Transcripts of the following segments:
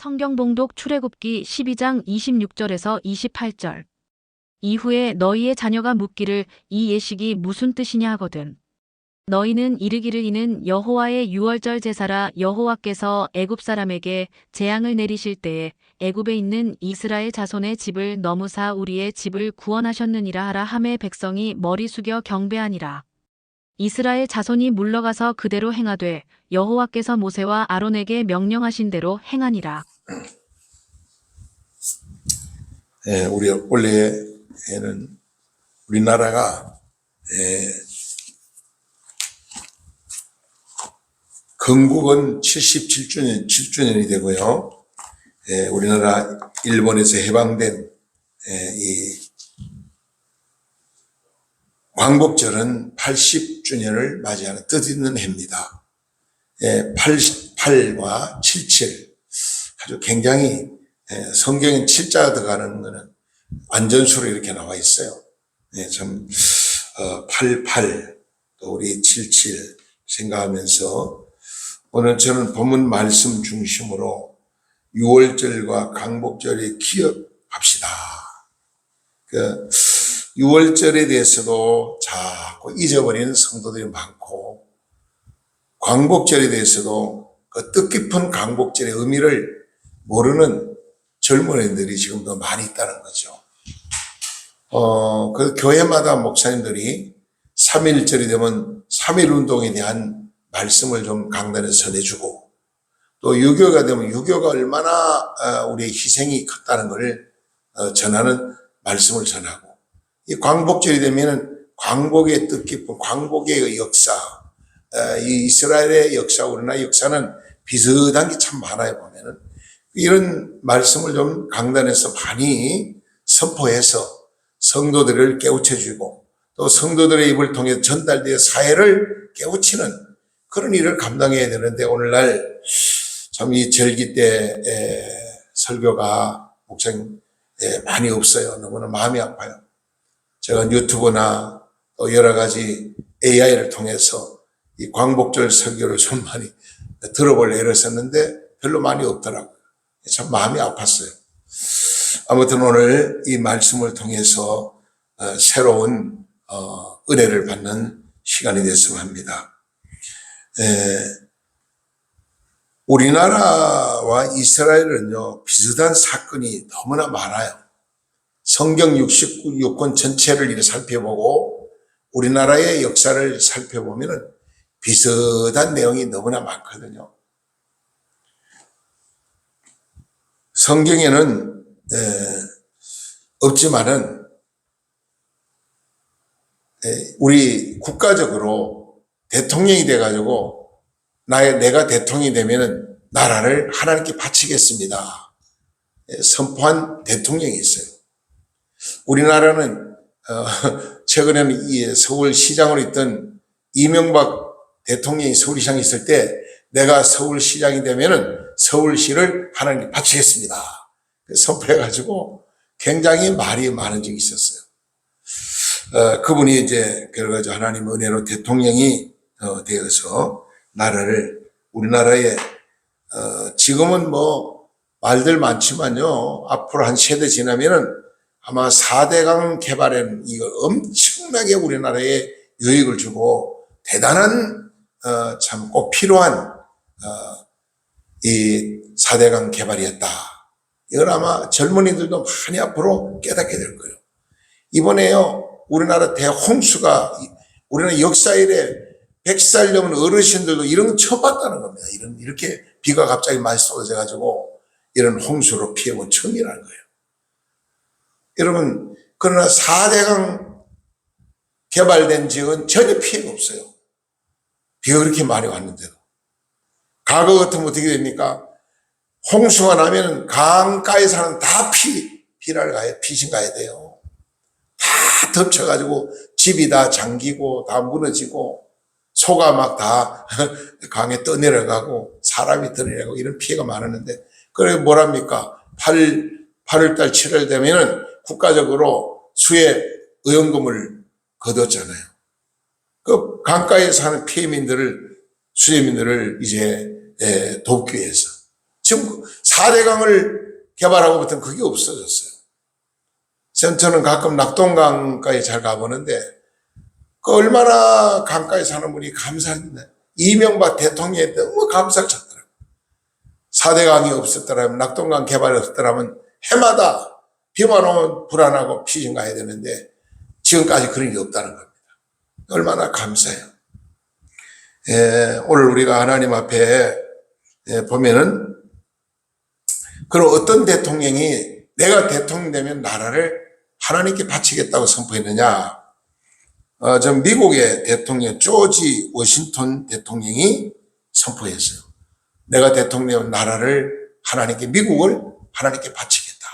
성경 봉독 출애굽기 12장 26절에서 28절. 이후에 너희의 자녀가 묻기를 이 예식이 무슨 뜻이냐 하거든. 너희는 이르기를 이는 여호와의 유월절 제사라. 여호와께서 애굽 사람에게 재앙을 내리실 때에 애굽에 있는 이스라엘 자손의 집을 넘으사 우리의 집을 구원하셨느니라 하라 하매 백성이 머리 숙여 경배하니라. 이스라엘 자손이 물러가서 그대로 행하되 여호와께서 모세와 아론에게 명령하신 대로 행하니라. 우리 원래는 우리나라가 건국은 77주년이 되고요. 우리나라 일본에서 해방된 이 광복절은 80주년을 맞이하는 뜻있는 해입니다. 88과 77 아주 굉장히 성경엔 7자가 들어가는 거는 안전수로 이렇게 나와 있어요. 참 88 또 우리 77 생각하면서 오늘 저는 본문 말씀 중심으로 유월절과 광복절에 기억합시다. 그 유월절에 대해서도 자꾸 잊어버리는 성도들이 많고 광복절에 대해서도 그 뜻깊은 광복절의 의미를 모르는 젊은이들이 지금도 많이 있다는 거죠. 그 교회마다 목사님들이 3.1절이 되면 3.1 운동에 대한 말씀을 좀 강단에서 전해주고 또 유교가 되면 유교가 얼마나 우리의 희생이 컸다는 것을 전하는 말씀을 전하고 이 광복절이 되면은 광복의 뜻깊은 광복의 역사, 이 이스라엘의 역사, 우리나라의 역사는 비슷한 게 참 많아요, 보면은. 이런 말씀을 좀 강단에서 많이 선포해서 성도들을 깨우쳐주고 또 성도들의 입을 통해 전달되어 사회를 깨우치는 그런 일을 감당해야 되는데 오늘날 참 이 절기 때 설교가 목사님 많이 없어요. 너무나 마음이 아파요. 제가 유튜브나 또 여러 가지 AI를 통해서 이 광복절 설교를 좀 많이 들어보려고 했었는데 별로 많이 없더라고요. 참 마음이 아팠어요. 아무튼 오늘 이 말씀을 통해서 새로운 은혜를 받는 시간이 됐으면 합니다. 우리나라와 이스라엘은요 비슷한 사건이 너무나 많아요. 성경 69권 전체를 이렇게 살펴보고 우리나라의 역사를 살펴보면은 비슷한 내용이 너무나 많거든요. 성경에는 없지만은 우리 국가적으로 대통령이 돼가지고 내가 대통령이 되면은 나라를 하나님께 바치겠습니다. 선포한 대통령이 있어요. 우리나라는 최근에는 이 서울시장으로 있던 이명박 대통령이 서울시장에 있을 때 내가 서울시장이 되면은 서울시를 하나님께 바치겠습니다. 선포해가지고 굉장히 말이 많은 적이 있었어요. 그분이 이제 그래가지고 하나님 은혜로 대통령이 되어서 나라를 우리나라에 지금은 뭐 말들 많지만요 앞으로 한 세대 지나면은 아마 4대강 개발에는 이거 엄청나게 우리나라에 유익을 주고 대단한 참 꼭 필요한 이 4대강 개발이었다. 이걸 아마 젊은이들도 많이 앞으로 깨닫게 될 거예요. 이번에요 우리나라 대홍수가 우리나라 역사 이래 100살 넘은 어르신들도 이런 거 처음 봤다는 겁니다. 이렇게 비가 갑자기 많이 쏟아져가지고 이런 홍수로 피해본 처음이라는 거예요. 여러분, 그러나 4대강 개발된 지역은 전혀 피해가 없어요. 비가 그렇게 많이 왔는데도. 과거 같으면 어떻게 됩니까? 홍수가 나면 강가에 사는 다 피신 가야 돼요. 다 덮쳐가지고 집이 다 잠기고 다 무너지고 소가 막 다 강에 떠내려가고 사람이 떠내려가고 이런 피해가 많았는데 그래 뭐랍니까? 8월달 7월 되면은 국가적으로 수해 의원금을 거뒀잖아요. 그 강가에 사는 피해민들을 수해민들을 이제 돕기 위해서 지금 4대강을 개발하고부터는 그게 없어졌어요. 저는 가끔 낙동강가에 잘 가보는데 그 얼마나 강가에 사는 분이 감사합니다. 이명박 대통령에 너무 감사를 쳤더라고요. 4대강이 없었더라면, 낙동강 개발이 없었더라면 해마다 비만 오면 불안하고 피신 가야 되는데 지금까지 그런 게 없다는 겁니다. 얼마나 감사해요. 오늘 우리가 하나님 앞에 보면은 그런 어떤 대통령이 내가 대통령 되면 나라를 하나님께 바치겠다고 선포했느냐. 전 미국의 대통령 조지 워싱턴 대통령이 선포했어요. 내가 대통령 되면 나라를 하나님께, 미국을 하나님께 바치겠다.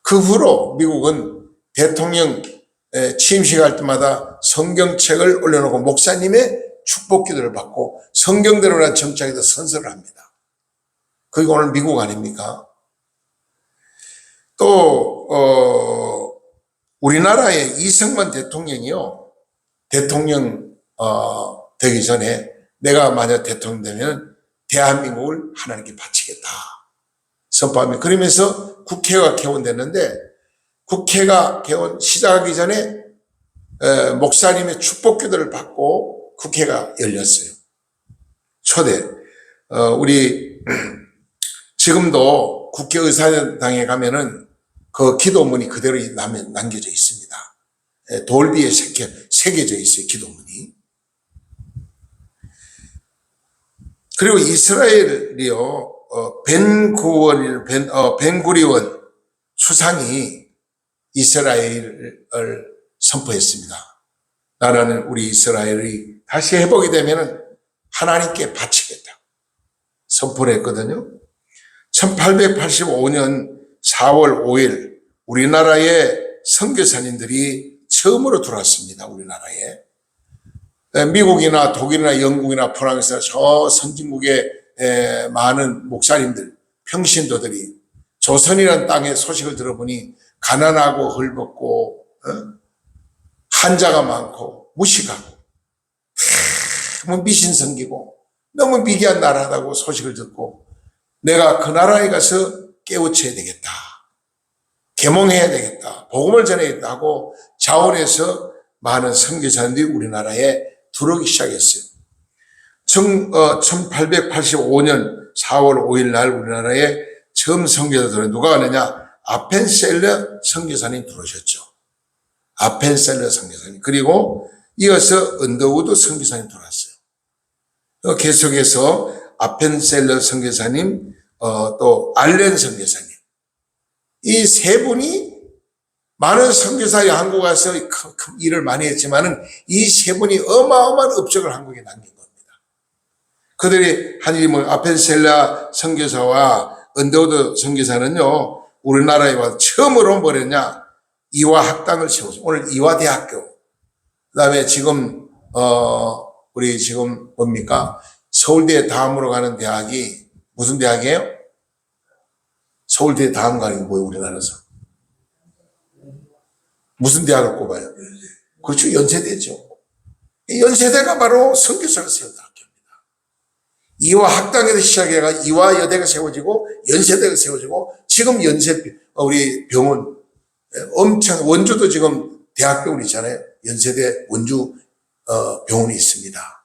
그 후로 미국은 대통령 취임식 할 때마다 성경책을 올려놓고 목사님의 축복 기도를 받고 성경대로란 정책에도 선서를 합니다. 그게 오늘 미국 아닙니까? 또 우리나라의 이승만 대통령이요, 대통령 되기 전에 내가 만약 대통령 되면 대한민국을 하나님께 바치겠다 선포하며, 그러면서 국회가 개원됐는데 국회가 개원 시작하기 전에 목사님의 축복 기도를 받고 국회가 열렸어요. 초대. 우리 지금도 국회의사당에 가면은 그 기도문이 그대로 남겨져 있습니다. 돌비에 새겨져 있어요, 기도문이. 그리고 이스라엘이요, 벤구리온 수상이 이스라엘을 선포했습니다. 나라는 우리 이스라엘이 다시 회복이 되면은 하나님께 바치겠다 선포를 했거든요. 1885년 4월 5일 우리나라의 선교사님들이 처음으로 들어왔습니다. 우리나라에. 미국이나 독일이나 영국이나 프랑스, 저 선진국의 많은 목사님들, 평신도들이 조선이라는 땅의 소식을 들어보니 가난하고 헐벗고 한자가 많고 무식하고 너무 미신 섬기고 너무 미개한 나라다고 소식을 듣고 내가 그 나라에 가서 깨우쳐야 되겠다, 계몽해야 되겠다, 복음을 전해야겠다 하고 자원해서 많은 선교사님들이 우리나라에 들어오기 시작했어요. 1885년 4월 5일 날 우리나라에 처음 선교사 들어오는 누가 왔느냐? 아펜셀러 선교사님 들어오셨죠. 아펜셀러 선교사님. 그리고 이어서 언더우드 선교사님 들어왔어요. 계속해서 아펜셀러 선교사님, 또 알렌 선교사님. 이 세 분이 많은 선교사의 한국 와서 큰 일을 많이 했지만은 이 세 분이 어마어마한 업적을 한국에 남긴 겁니다. 그들이 한 일이 아펜셀러 선교사와 언더우드 선교사는요, 우리나라에 와서 처음으로 뭐랬냐? 이화 학당을 세웠어요. 오늘 이화대학교. 그 다음에 지금, 우리 지금 뭡니까? 서울대 다음으로 가는 대학이 무슨 대학이에요? 서울대 다음 가는 게 뭐예요, 우리나라에서? 무슨 대학을 꼽아요? 그렇죠, 연세대죠. 이 연세대가 바로 선교사를 세운 학교입니다. 이화 학당에서 시작해가 이화 여대가 세워지고 연세대가 세워지고 지금 우리 병원 엄청, 원주도 지금 대학병원 있잖아요. 연세대 원주 병원이 있습니다.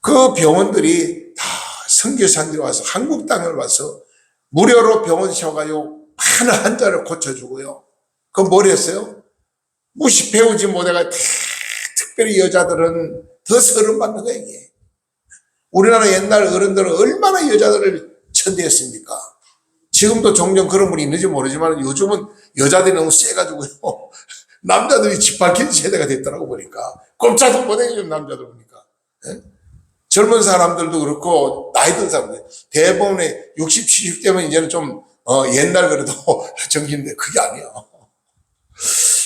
그 병원들이 다 선교사님들이 와서 한국 땅을 와서 무료로 병원 세워가지고 많은 환자를 고쳐주고요. 그건 뭘 했어요? 무시 배우지 못해가 특별히 여자들은 더 서름받는 거예요, 이게. 우리나라 옛날 어른들은 얼마나 여자들을 천대했습니까? 지금도 종종 그런 분이 있는지 모르지만 요즘은 여자들이 너무 세가지고요. 남자들이 짓밟힌 세대가 됐더라고 보니까. 꼼짝도 못해요, 남자들 보니까. 예? 젊은 사람들도 그렇고 나이 든 사람들 대부분의 60, 70대면 이제는 좀 옛날 그래도 정신인데 그게 아니야.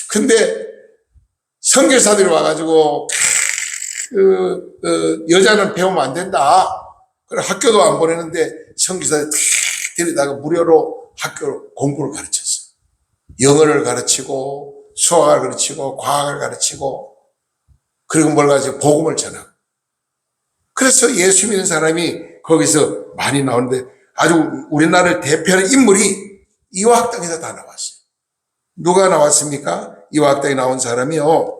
근데 선교사들이 와가지고 여자는 배우면 안 된다. 그래 학교도 안 보내는데 선교사들이 데리다가 무료로 학교 공부를 가르쳤어요. 영어를 가르치고 수학을 가르치고 과학을 가르치고 그리고 뭘 가지고 복음을 전하고. 그래서 예수 믿는 사람이 거기서 많이 나오는데 아주 우리나라를 대표하는 인물이 이화학당에서 다 나왔어요. 누가 나왔습니까? 이화학당에 나온 사람이요.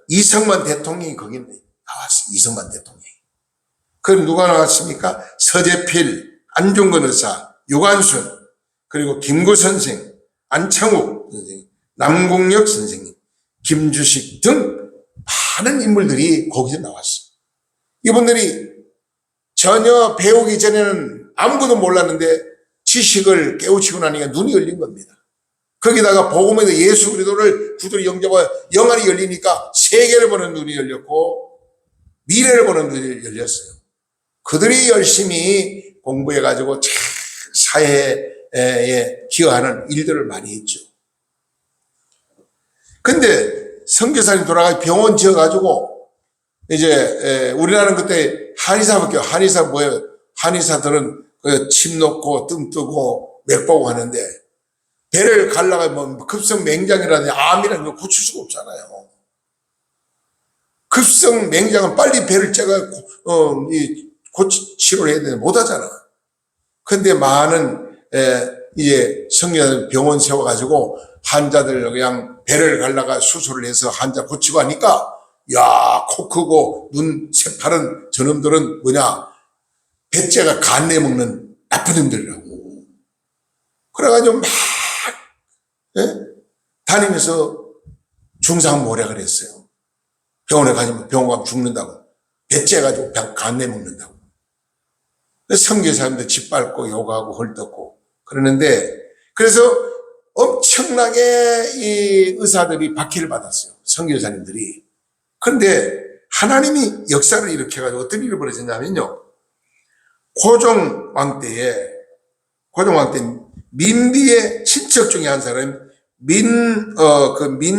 이승만 대통령이 거기 나왔어요. 이승만 대통령이. 그럼 누가 나왔습니까? 서재필, 안중근 의사, 유관순, 그리고 김구 선생, 안창욱 선생님, 남궁역 선생님, 김주식 등 많은 인물들이 거기서 나왔어요. 이분들이 전혀 배우기 전에는 아무것도 몰랐는데 지식을 깨우치고 나니까 눈이 열린 겁니다. 거기다가 복음에서 예수 그리스도를 구주로 영접하여 영안이 열리니까 세계를 보는 눈이 열렸고 미래를 보는 눈이 열렸어요. 그들이 열심히 공부해가지고 참 사회에 기여하는 일들을 많이 했죠. 근데 선교사님 돌아가 병원 지어가지고 이제 우리나라는 그때 한의사밖에 한의사 뭐예요? 한의사들은 침 놓고 뜸 뜨고 맥 보고 하는데 배를 갈라가 뭐 급성 맹장이라든지 암이라는 거 고칠 수가 없잖아요. 급성 맹장은 빨리 배를 째가 치료를 해야 되는데 못하잖아. 근데 많은 이제 성교사님 병원 세워가지고 환자들 그냥 배를 갈라가 수술을 해서 환자 고치고 하니까 야, 코 크고 눈 새파른 저놈들은 뭐냐, 배째가 간 내먹는 나쁜 놈들이라고. 그래가지고 막 다니면서 중상모략을 했어요. 병원에 가면 병원 가면 죽는다고. 배째 가지고 간 내먹는다고. 선교사님들 짓밟고 욕하고 헐떡고 그러는데, 그래서 엄청나게 이 의사들이 박해를 받았어요. 선교사님들이. 그런데 하나님이 역사를 일으켜가지고 어떤 일이 벌어졌냐면요. 고종왕 때 민비의 친척 중에 한 사람이 민연관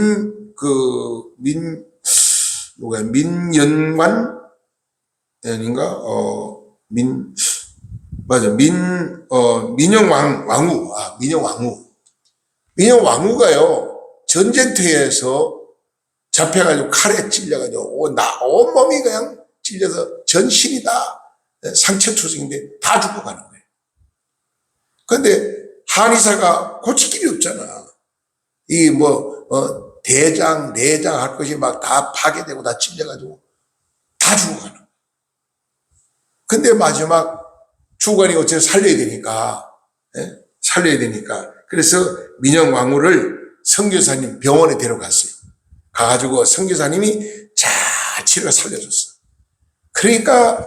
아닌가? 민영왕후가요, 전쟁터에서 잡혀가지고 칼에 찔려가지고 온 몸이 그냥 찔려서 전신이 다 상처투성인데 다 죽어가는 거예요. 그런데 한의사가 고칠 길이 없잖아. 대장, 내장 할 것이 막 다 파괴되고 다 찔려가지고 다 죽어가는 거예요. 근데 마지막 주관이 어째서 살려야 되니까. 그래서 민영왕후를 선교사님 병원에 데려갔어요. 가가지고 선교사님이 잘 치료가 살려줬어. 그러니까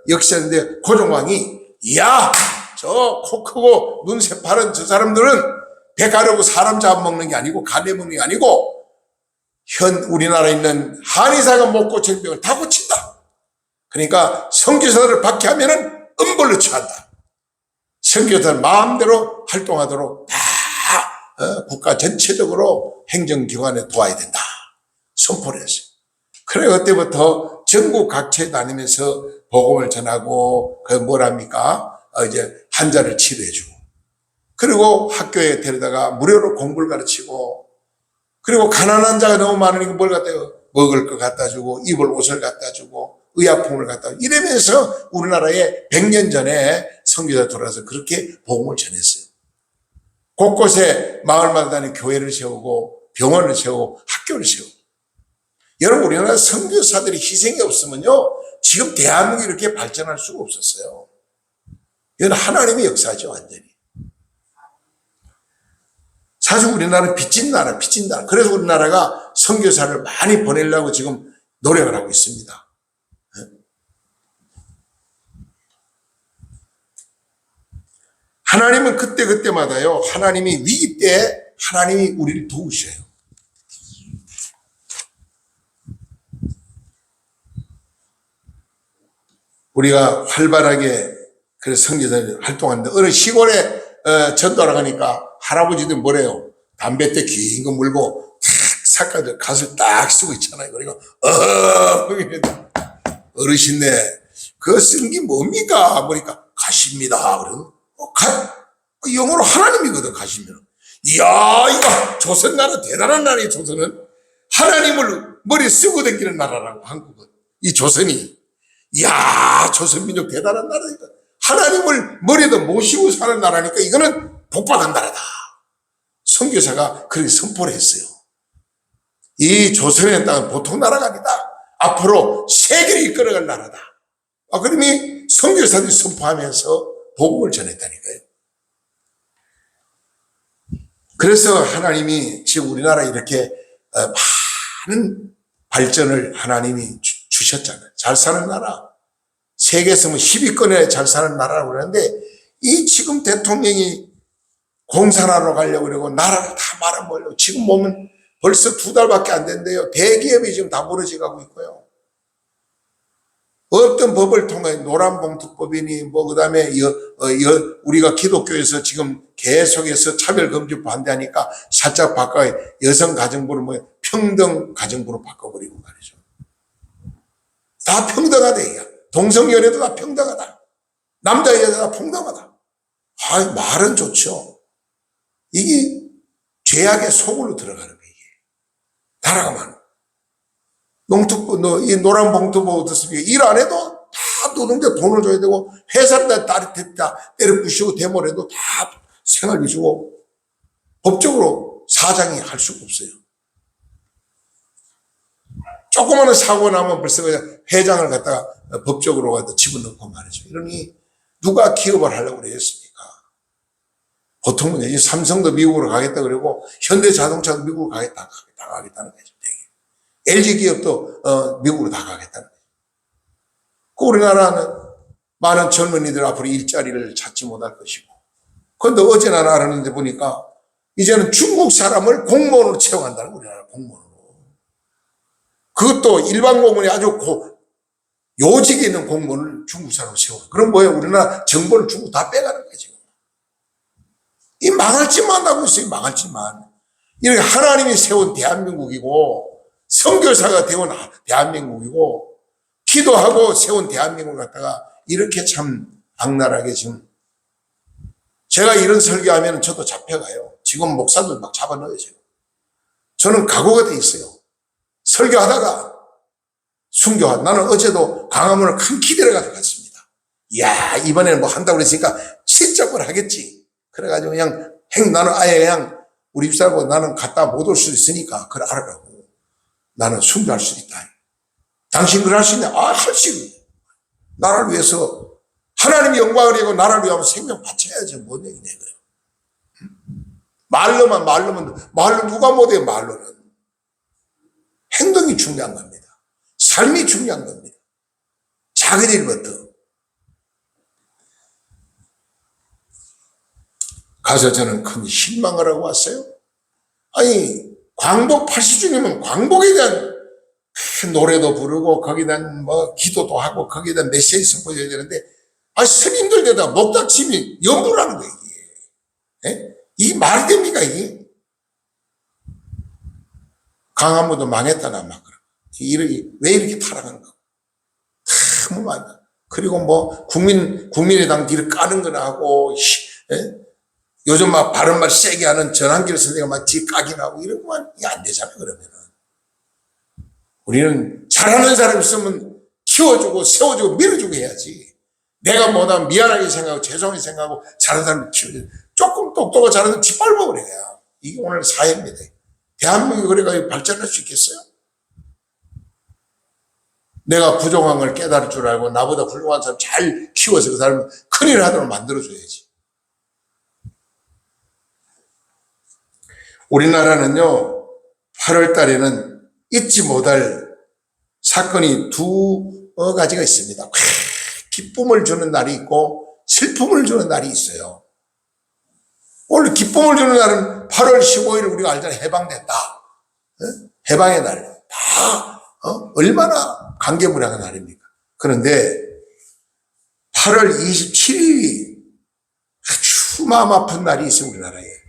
역시인데 고종왕이 야, 저 코 크고 눈 새파른 저 사람들은 배 가르고 사람 잡아먹는 게 아니고 간 내먹는 게 아니고 우리나라에 있는 한의사가 못 고치는 병을 다 고친다. 그러니까 선교사들을 박해하면은 음벌로 처한다. 선교사들 마음대로 활동하도록 다 국가 전체적으로 행정기관에 도와야 된다. 선포를 했어요. 그래 그때부터 전국 각처에 다니면서 복음을 전하고 이제 환자를 치료해주고, 그리고 학교에 데려다가 무료로 공부를 가르치고, 그리고 가난한 자가 너무 많으니까 뭘 갖다 줘? 먹을 거 갖다 주고, 입을 옷을 갖다 주고, 의약품을 갖다 주고, 이러면서 우리나라에 100년 전에 선교사 돌아서 그렇게 복음을 전했어요. 곳곳에 마을마다 다니는 교회를 세우고, 병원을 세우고, 학교를 세우고. 여러분, 우리나라 선교사들이 희생이 없으면요, 지금 대한민국이 이렇게 발전할 수가 없었어요. 이건 하나님의 역사죠, 완전히. 사실 우리나라는 빚진 나라. 그래서 우리나라가 선교사를 많이 보내려고 지금 노력을 하고 있습니다. 하나님은 그때마다요, 하나님이 위기 때 하나님이 우리를 도우셔요. 우리가 활발하게 그래서 선교사님 활동하는데 어느 시골에 전도하러 가니까 할아버지들 뭐래요? 담뱃대 긴 거 물고 탁 삭가지고 갓을 딱 쓰고 있잖아요. 그러니까 어르신네 그거 쓴 게 뭡니까? 보니까 갓입니다. 그러면 갓? 영어로 하나님이거든. 갓이면. 이야, 이거 조선 나라 대단한 나라예요. 조선은 하나님을 머리에 쓰고 다니는 나라라고. 한국은 이 조선이 이야, 조선민족 대단한 나라니까. 하나님을 머리에도 모시고 사는 나라니까 이거는 복받은 나라다. 선교사가 그렇게 선포를 했어요. 이 조선의 땅은 보통 나라가 아니다. 앞으로 세계를 이끌어갈 나라다. 그러니 선교사들이 선포하면서 복음을 전했다니까요. 그래서 하나님이 지금 우리나라에 이렇게 많은 발전을 하나님이 주셨잖아요. 잘 사는 나라. 세계에서 10위권에 잘 사는 나라라고 그러는데, 이 지금 대통령이 공산화로 가려고 그러고 나라를 다 말아먹으려고, 지금 보면 벌써 2달밖에 안 된대요. 대기업이 지금 다 무너져가고 있고요. 어떤 법을 통해 노란봉투법이니 그 다음에 우리가 기독교에서 지금 계속해서 차별금지 반대하니까 살짝 바꿔 여성가정부를 평등가정부로 바꿔버리고 말이죠. 다 평등하다. 동성연애도 다 평등하다. 남자 여자 다 평등하다. 말은 좋죠. 이게 죄악의 속으로 들어가는 거예요. 나라가 많아. 이 노란 봉투법 어떻습니까? 일 안 해도 다 노동자 돈을 줘야 되고, 회사를 다 때려 부시고 대모해도 다 생활비 주고, 법적으로 사장이 할 수가 없어요. 조그마한 사고 나면 벌써 그냥 회장을 갖다가 법적으로 갖다 집어넣고 말이죠. 이러니 누가 기업을 하려고 그랬습니까? 보통은 이제 삼성도 미국으로 가겠다 그러고, 현대자동차도 미국으로 가겠다는 거죠. LG 기업도 미국으로 다 가겠다는 거죠. 우리나라는 많은 젊은이들 앞으로 일자리를 찾지 못할 것이고, 그런데 어제 나 알았는데 보니까 이제는 중국 사람을 공무원으로 채용한다는 거예요. 우리나라 공무원으로. 그것도 일반 공무원이 아주 요직에 있는 공무원을 중국 사람으로 세우는. 그럼 뭐예요? 우리나라 정보를 중국 다 빼가는 거예요, 지금. 이 망할 짓만 하고 있어요, 망할 짓만. 이렇게 하나님이 세운 대한민국이고, 선교사가 되온 대한민국이고, 기도하고 세운 대한민국을 갖다가 이렇게 참 악랄하게 지금. 제가 이런 설교하면 저도 잡혀가요. 지금 목사들 막 잡아넣어요, 지금. 저는 각오가 돼 있어요. 설교하다가 나는 어제도 강화문을 큰 기대를 갔습니다. 이야, 이번에는 뭐 한다고 그랬으니까 진짜 뭘 하겠지. 그래가지고 그냥 나는 아예 그냥 우리 집사람하고 나는 갔다 못 올 수 있으니까 그걸 알아가고 나는 순교할 수 있다. 당신 그걸 할 수 있냐? 할 수 있네. 나라를 위해서 하나님의 영광을 위하고 나라를 위하면 생명 바쳐야지. 뭔 얘기냐 이거예요. 말로 누가 못해요. 말로는. 행동이 중요한 겁니다. 삶이 중요한 겁니다. 작은 일부터. 가서 저는 큰 실망을 하고 왔어요. 아니, 광복 80주년이면 광복에 대한 노래도 부르고 거기에 대한 기도도 하고 거기에 대한 메시지 선포해야 되는데, 스님들에다 목닥침이 연부라는 거예요. 이게 말이 됩니까, 이게? 강화문도 망했다나 막 그러고. 왜 이렇게 타락한가? 참 많아. 그리고 국민의당 뒤를 까는 거나 하고, 요즘 막 바른 말 세게 하는 전한길 선생가 막 뒤 까기나 하고 이런 거만 이게 안 되잖아요, 그러면은. 우리는 잘하는 사람 있으면 키워주고 세워주고 밀어주고 해야지. 내가 뭐다 미안하게 생각하고 죄송하게 생각하고 잘하는 사람을 키워주고, 조금 똑똑하고 잘하는 사람 짓밟아 버려야. 이게 오늘 사회입니다. 대한민국이 그래가지고 발전할 수 있겠어요? 내가 부족한 걸 깨달을 줄 알고 나보다 훌륭한 사람 잘 키워서 그 사람을 큰일 하도록 만들어줘야지. 우리나라는요, 8월 달에는 잊지 못할 사건이 2가지가 있습니다. 기쁨을 주는 날이 있고 슬픔을 주는 날이 있어요. 오늘 기쁨을 주는 날은 8월 15일 우리가 알잖아요. 해방됐다. 해방의 날. 다 얼마나 감개무량한 날입니까? 그런데 8월 27일이 아주 마음 아픈 날이 있어요, 우리나라에.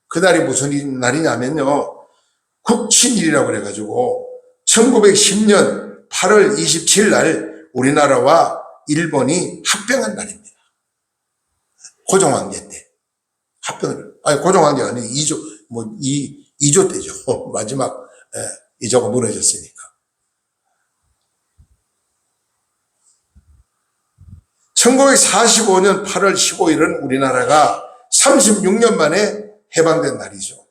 그 날이 무슨 날이냐면요, 국친일이라고 그래가지고 1910년 8월 27일 날 우리나라와 일본이 합병한 날입니다. 고종황제 때 고종황제가 아니고 2조 때죠. 마지막 2조가 무너졌으니까. 1945년 8월 15일은 우리나라가 36년 만에 해방된 날이죠.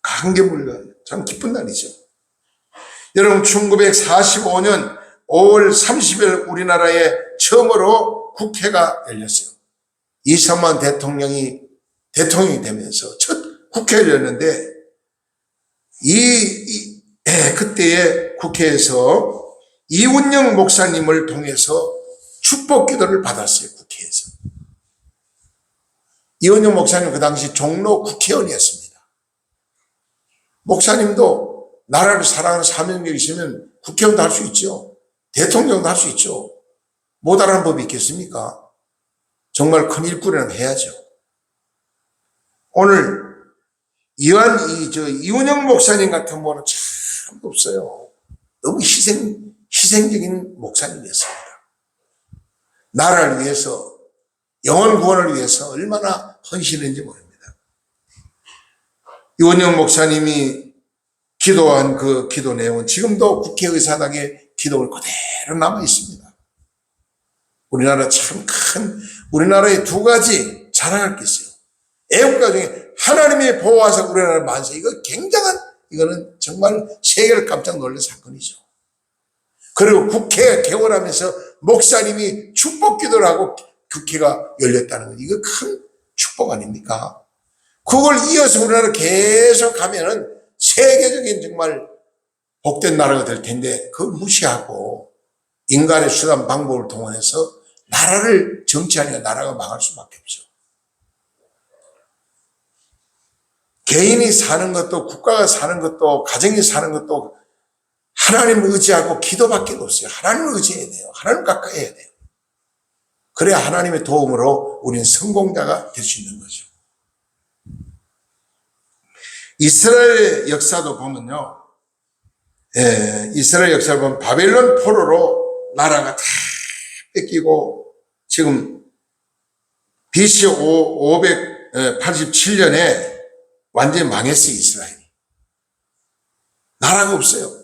강개물간 참 기쁜 날이죠. 여러분 1945년 5월 30일 우리나라에 처음으로 국회가 열렸어요. 이승만 대통령이 되면서 첫 국회를 열렸는데 그때의 국회에서 이운영 목사님을 통해서 축복 기도를 받았어요. 국회에서. 이운영 목사님 그 당시 종로 국회의원이었습니다. 목사님도 나라를 사랑하는 사명력이 있으면 국회의원도 할 수 있죠. 대통령도 할 수 있죠. 못하는 법이 있겠습니까? 정말 큰 일꾼이라면 해야죠. 오늘 이운영 목사님 같은 분은 참 없어요. 너무 희생적인 목사님이었습니다. 나라를 위해서, 영혼 구원을 위해서 얼마나 헌신했는지 모릅니다. 이운영 목사님이 기도한 그 기도 내용은 지금도 국회의사당에 기도가 그대로 남아 있습니다. 우리나라의 두 가지 자랑할 게 있어요. 애국가 중에 하나님이 보호하사 우리나라를 만세. 이거는 정말 세계를 깜짝 놀란 사건이죠. 그리고 국회가 개원하면서 목사님이 축복 기도를 하고 국회가 열렸다는 건 이거 큰 축복 아닙니까? 그걸 이어서 우리나라 계속 가면은 세계적인 정말 복된 나라가 될 텐데 그걸 무시하고 인간의 수단 방법을 동원해서 나라를 정치하니까 나라가 망할 수밖에 없죠. 개인이 사는 것도 국가가 사는 것도 가정이 사는 것도 하나님을 의지하고 기도밖에 없어요. 하나님을 의지해야 돼요. 하나님 가까이 해야 돼요. 그래야 하나님의 도움으로 우리는 성공자가 될 수 있는 거죠. 이스라엘 역사도 보면요. 이스라엘 역사를 보면 바벨론 포로로 나라가 다 뺏기고 지금 BC 587년에 완전히 망했어요. 이스라엘이. 나라가 없어요.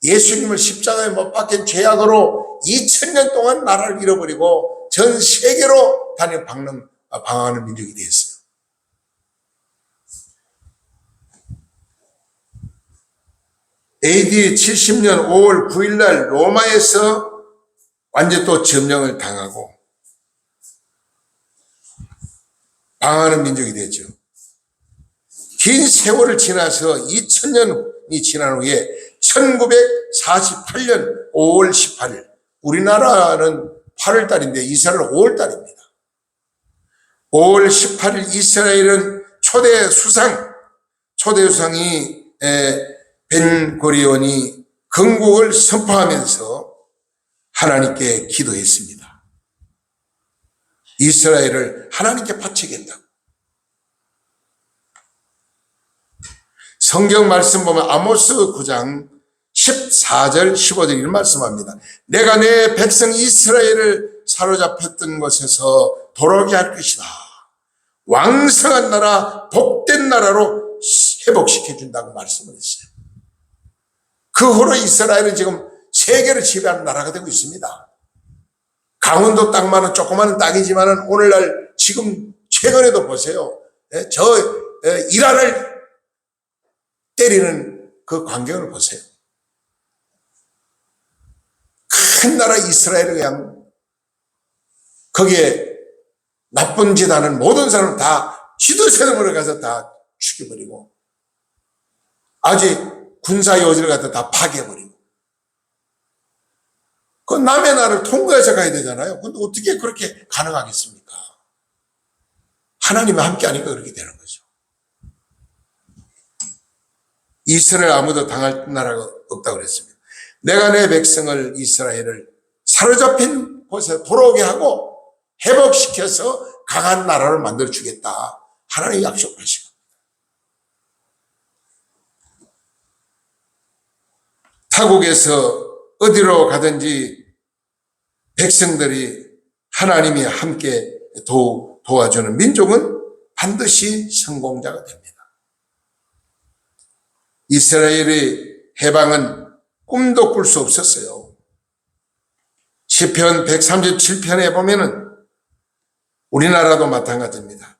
예수님을 십자가에 못 박힌 죄악으로 2000년 동안 나라를 잃어버리고 전 세계로 방황하는 민족이 되었어요. AD 70년 5월 9일 날 로마에서 완전 또 점령을 당하고 방황하는 민족이 됐죠. 긴 세월을 지나서 2000년이 지난 후에 1948년 5월 18일 우리나라는 8월 달인데 이스라엘은 5월 달입니다. 5월 18일 이스라엘은 초대 수상이 벤고리온이 건국을 선포하면서 하나님께 기도했습니다. 이스라엘을 하나님께 바치겠다고. 성경 말씀 보면 아모스 9장 14절 15절 이런 말씀합니다. 내가 내 백성 이스라엘을 사로잡혔던 곳에서 돌아오게 할 것이다. 왕성한 나라, 복된 나라로 회복시켜준다고 말씀을 했어요. 그 후로 이스라엘은 지금 세계를 지배하는 나라가 되고 있습니다. 강원도 땅만은 조그마한 땅이지만 오늘날 지금 최근에도 보세요. 이란을 때리는 그 광경을 보세요. 큰 나라 이스라엘을 그냥 거기에 나쁜 짓 하는 모든 사람을 다 쥐도새놈으로 가서 다 죽여버리고 아직 군사 요지를 갖다 다 파괴해버리고 그 남의 나라를 통과해서 가야 되잖아요. 근데 어떻게 그렇게 가능하겠습니까? 하나님이 함께 하니까 그렇게 되는 거죠. 이스라엘 아무도 당할 나라가 없다고 그랬습니다. 내가 내 백성을 이스라엘을 사로잡힌 곳에 돌아오게 하고 회복시켜서 강한 나라를 만들어 주겠다. 하나님이 약속을 하시고 타국에서 어디로 가든지 백성들이 하나님이 함께 도와주는 민족은 반드시 성공자가 됩니다. 이스라엘의 해방은 꿈도 꿀 수 없었어요. 시편 137편에 보면은 우리나라도 마찬가지입니다.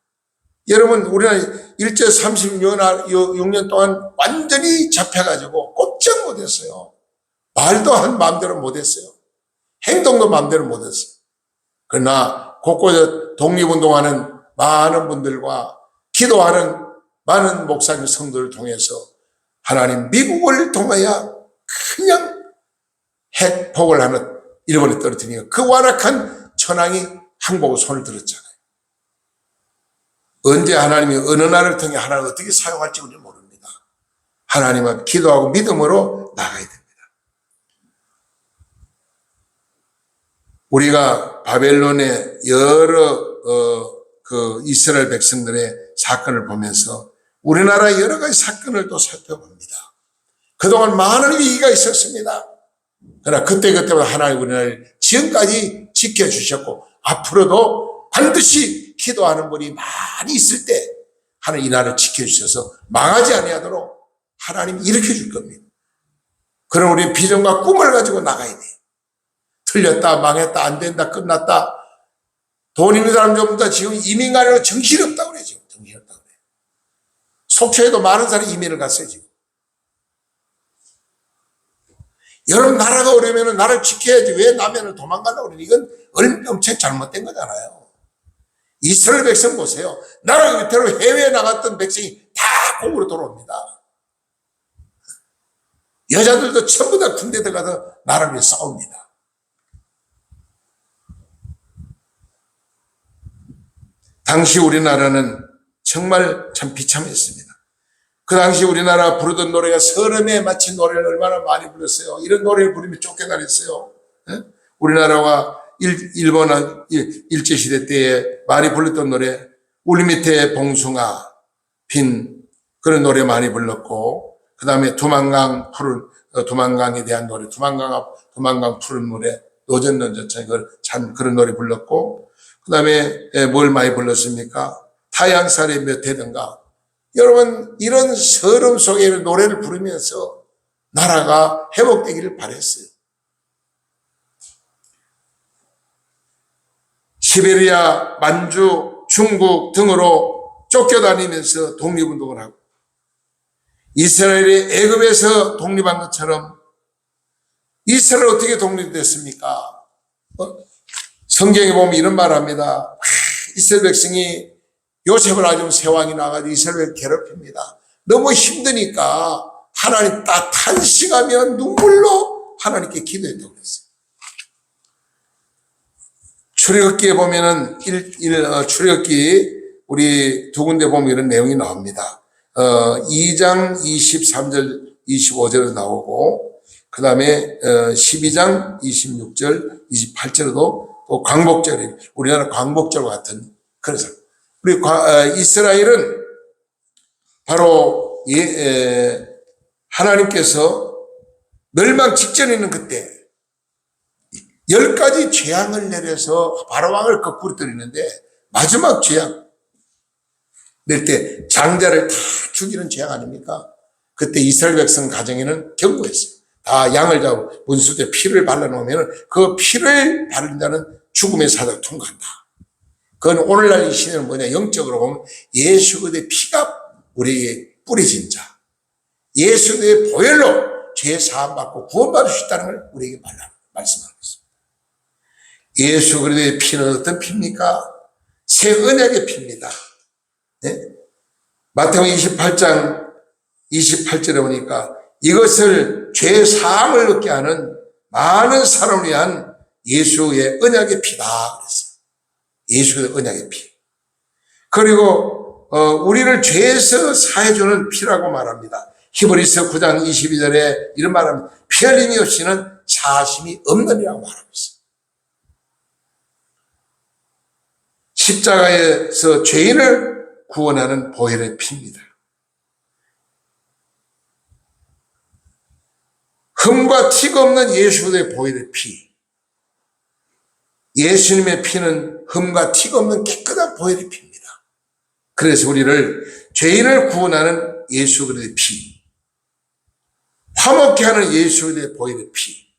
여러분, 우리나라 일제 36년 동안 완전히 잡혀가지고 꼼짝 못했어요. 말도 한 마음대로 못했어요. 행동도 마음대로 못했어요. 그러나 곳곳에 독립운동하는 많은 분들과 기도하는 많은 목사님 성도를 통해서 하나님 미국을 통하여 그냥 핵폭을 하는 일본에 떨어뜨리니까 그 완악한 천황이 항복을 손을 들었잖아요. 언제 하나님이 어느 나라를 통해 하나님을 어떻게 사용할지 우리는 모릅니다. 하나님은 기도하고 믿음으로 나가야 됩니다. 우리가 바벨론의 여러 그 이스라엘 백성들의 사건을 보면서 우리나라의 여러 가지 사건을 또 살펴봅니다. 그동안 많은 위기가 있었습니다. 그러나 그때마다 하나님 우리나라를 지금까지 지켜주셨고 앞으로도 반드시 기도하는 분이 많이 있을 때 하나님 이 나라를 지켜주셔서 망하지 아니하도록 하나님이 일으켜줄 겁니다. 그럼 우리는 비전과 꿈을 가지고 나가야 돼요. 틀렸다, 망했다, 안 된다, 끝났다. 돈 있는 사람 전부 다 지금 이민 가려고 정신없다고 그래요. 지금 정신없다고 그래요. 속초에도 많은 사람이 이민을 갔어요. 지금. 여러분, 나라가 어려우면 나라를 지켜야지 왜 남편을 도망가려고 그러니 이건 엄청 잘못된 거잖아요. 이스라엘 백성 보세요. 나라 밑으로 해외에 나갔던 백성이 다 공으로 돌아옵니다. 여자들도 전부 다 군대 들어가서 나라를 위해 싸웁니다. 당시 우리나라는 정말 참 비참했습니다. 그 당시 우리나라 부르던 노래가 서름에 마치 노래를 얼마나 많이 불렀어요. 이런 노래를 부르면 쫓겨다녔어요. 우리나라와 일본 일제시대 때에 많이 불렀던 노래, 울 밑에 봉숭아 핀 그런 노래 많이 불렀고, 그 다음에 두만강에 대한 노래, 두만강 푸른 노래, 노전노전 그런 노래 불렀고, 그 다음에 뭘 많이 불렀습니까? 타양살이 몇 해든가. 여러분, 이런 서름 속에 노래를 부르면서 나라가 회복되기를 바랬어요. 시베리아, 만주, 중국 등으로 쫓겨다니면서 독립운동을 하고, 이스라엘이 애굽에서 독립한 것처럼 이스라엘 어떻게 독립됐습니까? 성경에 보면 이런 말 합니다. 이스라엘 백성이 요셉을 아주 세왕이 나가지고 이스라엘을 괴롭힙니다. 너무 힘드니까 하나님 딱 탄식하며 눈물로 하나님께 기도했다고 그랬어요. 출애굽기에 보면은 출애굽기 우리 두 군데 보면 이런 내용이 나옵니다. 2장 23절 25절에 나오고, 그 다음에 12장 26절 28절에도 또 광복절, 우리나라 광복절과 같은 그런 상. 우리 이스라엘은 바로 하나님께서 멸망 직전에 있는 그때 10가지 재앙을 내려서 바로왕을 거꾸로 때리는데 마지막 재앙 낼 때 장자를 다 죽이는 재앙 아닙니까? 그때 이스라엘 백성 가정에는 경고했어요. 다 양을 잡고 문수대 피를 발라놓으면 그 피를 바른 자는 죽음의 사자가 통과한다. 그건 오늘날 이 시대는 뭐냐, 영적으로 보면 예수 그리스도의 피가 우리에게 뿌려진 자, 예수 그리스도의 보혈로 죄 사함 받고 구원받을 수 있다는 걸 우리에게 말씀하고 있습니다. 예수 그리스도의 피는 어떤 피입니까? 새 언약의 피입니다. 네? 마태복음 28장 28절에 보니까 이것을 죄 사함을 얻게 하는 많은 사람을 위한 예수의 언약의 피다 그랬어요. 예수의 언약의 피. 그리고 우리를 죄에서 사해주는 피라고 말합니다. 히브리서 9장 22절에 이런 말합니다. 피 흘림이 없이는 사심이 없느니라고 말하고 있어요. 십자가에서 죄인을 구원하는 보혈의 피입니다. 흠과 티가 없는 예수의 보혈의 피. 예수님의 피는 흠과 티가 없는 깨끗한 보혈의 피입니다. 그래서 우리를 죄인을 구원하는 예수 그리스도의 피, 화목케 하는 예수 그리스도의 보혈의 피,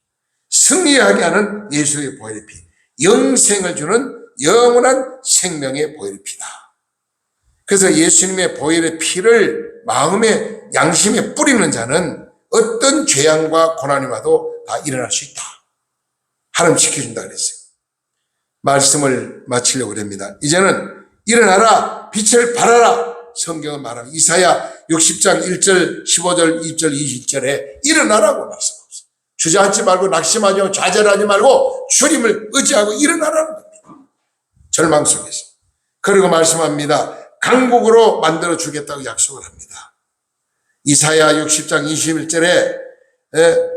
승리하게 하는 예수의 보혈의 피, 영생을 주는 영원한 생명의 보혈의 피다. 그래서 예수님의 보혈의 피를 마음에 양심에 뿌리는 자는 어떤 죄악과 고난이 와도 다 일어날 수 있다. 하나님 지켜준다 그랬어요. 말씀을 마치려고 합니다. 이제는 일어나라, 빛을 발하라. 성경은 말합니다. 이사야 60장 1절, 15절, 2절, 20절에 일어나라고 말씀합니다. 주저앉지 말고 낙심하지 말고 좌절하지 말고 주님을 의지하고 일어나라는 겁니다. 절망 속에서. 그리고 말씀합니다. 강국으로 만들어 주겠다고 약속을 합니다. 이사야 60장 21절에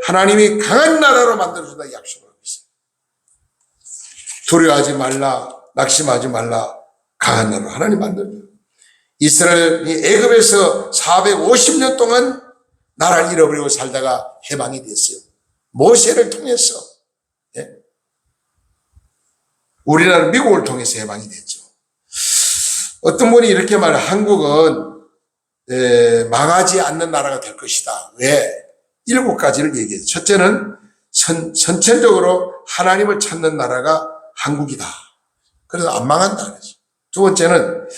하나님이 강한 나라로 만들어 준다 약속을 하고 있어요. 두려워하지 말라, 낙심하지 말라, 강한 나라로 하나님 만들어 줘요. 이스라엘이 애굽에서 450년 동안 나라를 잃어버리고 살다가 해방이 됐어요. 모세를 통해서. 우리나라 미국을 통해서 해방이 됐죠. 어떤 분이 이렇게 말해요. 한국은 망하지 않는 나라가 될 것이다. 왜? 7가지를 얘기해요. 첫째는 선천적으로 하나님을 찾는 나라가 한국이다. 그래서 안 망한다. 그래서. 두 번째는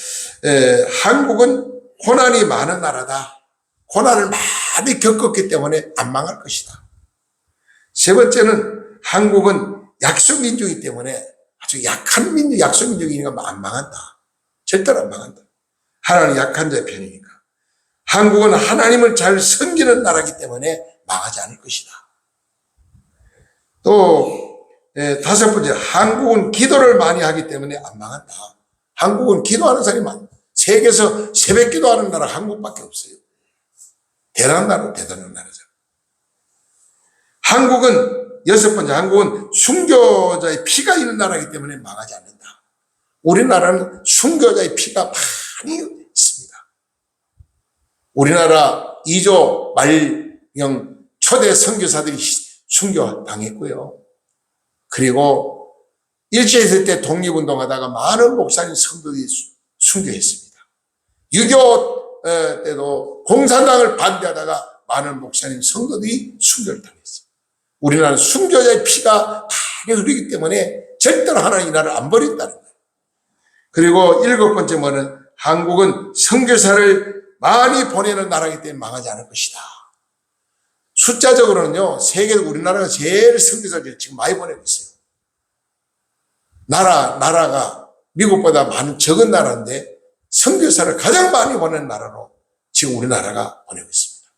한국은 고난이 많은 나라다. 고난을 많이 겪었기 때문에 안 망할 것이다. 세 번째는 한국은 약소민족이기 때문에 아주 약한 민족, 약소민족이니까 안 망한다. 절대로 안 망한다. 하나님은 약한 자의 편이니까. 한국은 하나님을 잘 섬기는 나라이기 때문에 망하지 않을 것이다. 또 다섯 번째, 한국은 기도를 많이 하기 때문에 안 망한다. 한국은 기도하는 사람이 많아. 세계에서 새벽 기도하는 나라 한국밖에 없어요. 대단한 나라, 대단한 나라죠. 한국은, 여섯 번째, 한국은 순교자의 피가 있는 나라이기 때문에 망하지 않는다. 우리나라는 순교자의 피가 많이 있습니다. 우리나라 2조 말령 초대 선교사들이 순교당했고요. 그리고 일제시대 때 독립운동하다가 많은 목사님 성도들이 순교했습니다. 6.25 때도 공산당을 반대하다가 많은 목사님 성도들이 순교를 당했어요. 우리나라는 순교자의 피가 많이 흐르기 때문에 절대로 하나님 이 나라를 안 버린다는 거예요. 그리고 7번째 뭐는 한국은 선교사를 많이 보내는 나라이기 때문에 망하지 않을 것이다. 숫자적으로는요, 세계에서 우리나라가 제일 선교사를 지금 많이 보내고 있어요. 나라가 미국보다 많은 적은 나라인데 선교사를 가장 많이 보내는 나라로 지금 우리나라가 보내고 있습니다.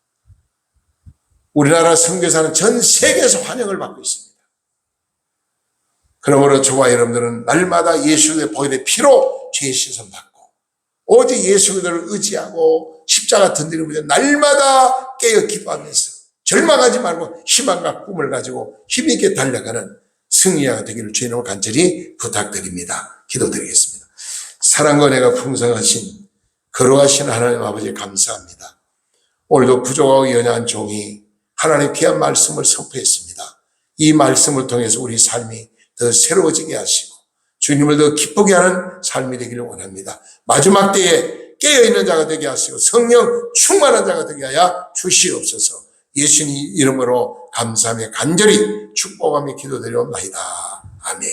우리나라 선교사는 전 세계에서 환영을 받고 있습니다. 그러므로 저와 여러분들은 날마다 예수의 보혈의 피로 죄 씻음 받고 오직 예수 그리스도를 의지하고 십자가 던지는 분들 날마다 깨어 기도하면서 절망하지 말고 희망과 꿈을 가지고 힘있게 달려가는 승리가 되기를 주님으로 간절히 부탁드립니다. 기도드리겠습니다. 사랑과 은혜가 풍성하신 거룩하신 하나님 아버지 감사합니다. 오늘도 부족하고 연약한 종이 하나님의 귀한 말씀을 선포했습니다. 이 말씀을 통해서 우리 삶이 더 새로워지게 하시고 주님을 더 기쁘게 하는 삶이 되기를 원합니다. 마지막 때에 깨어있는 자가 되게 하시고 성령 충만한 자가 되게 하여 주시옵소서. 예수님 이름으로 감사하며 간절히 축복하며 기도드리옵나이다. 아멘.